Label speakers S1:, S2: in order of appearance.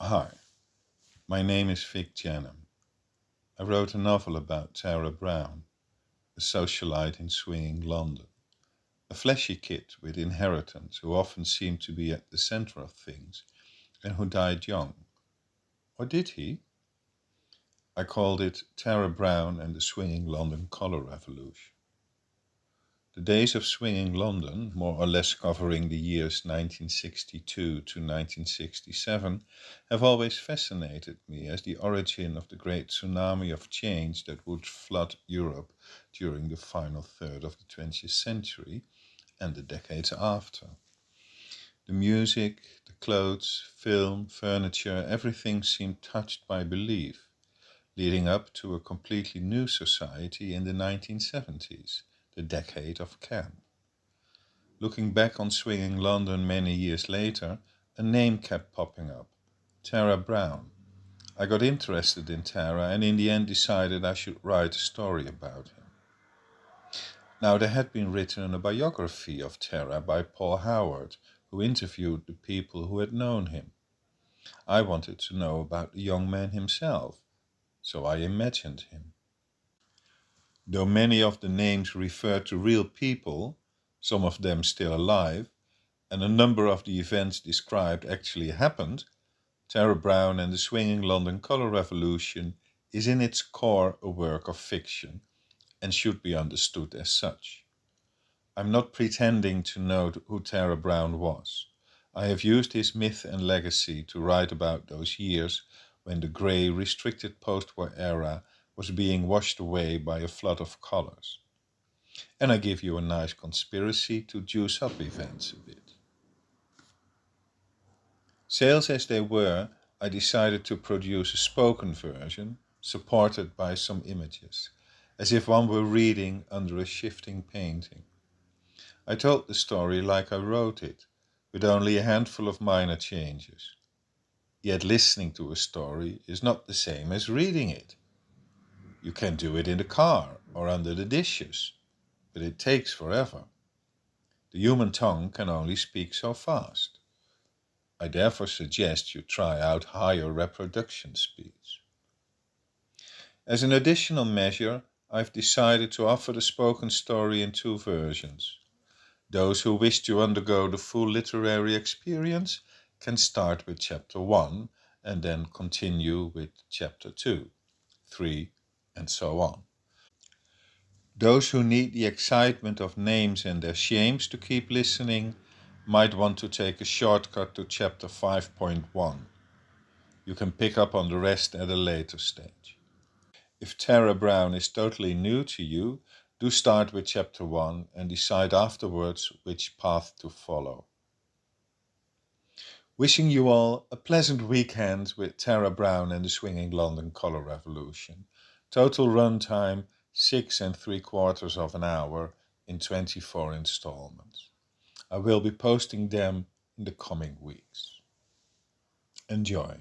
S1: Hi, my name is Vic Janum. I wrote a novel about Tara Browne, a socialite in swinging London, a flashy kid with inheritance who often seemed to be at the center of things and who died young. Or did he? I called it Tara Browne and the Swinging London Colour Revolution. The days of swinging London, more or less covering the years 1962 to 1967, have always fascinated me as the origin of the great tsunami of change that would flood Europe during the final third of the 20th century and the decades after. The music, the clothes, film, furniture, everything seemed touched by belief, leading up to a completely new society in the 1970s, the decade of camp. Looking back on swinging London many years later, a name kept popping up: Tara Browne. I got interested in Tara and in the end decided I should write a story about him. Now, there had been written a biography of Tara by Paul Howard, who interviewed the people who had known him. I wanted to know about the young man himself, so I imagined him. Though many of the names refer to real people, some of them still alive, and a number of the events described actually happened, Tara Browne and the Swinging London Colour Revolution is in its core a work of fiction and should be understood as such. I'm not pretending to know who Tara Browne was. I have used his myth and legacy to write about those years when the grey, restricted post-war era was being washed away by a flood of colours. And I give you a nice conspiracy to juice up events a bit. Sales as they were, I decided to produce a spoken version, supported by some images, as if one were reading under a shifting painting. I told the story like I wrote it, with only a handful of minor changes. Yet listening to a story is not the same as reading it. You can do it in the car or under the dishes, but it takes forever. The human tongue can only speak so fast. I therefore suggest you try out higher reproduction speeds. As an additional measure, I've decided to offer the spoken story in two versions. Those who wish to undergo the full literary experience can start with Chapter 1 and then continue with Chapter 2, 3, and so on. Those who need the excitement of names and their shames to keep listening might want to take a shortcut to Chapter 5.1. You can pick up on the rest at a later stage. If Tara Browne is totally new to you, do start with Chapter 1 and decide afterwards which path to follow. Wishing you all a pleasant weekend with Tara Browne and the Swinging London Colour Revolution. Total runtime 6¾ of an hour in 24 installments. I will be posting them in the coming weeks. Enjoy.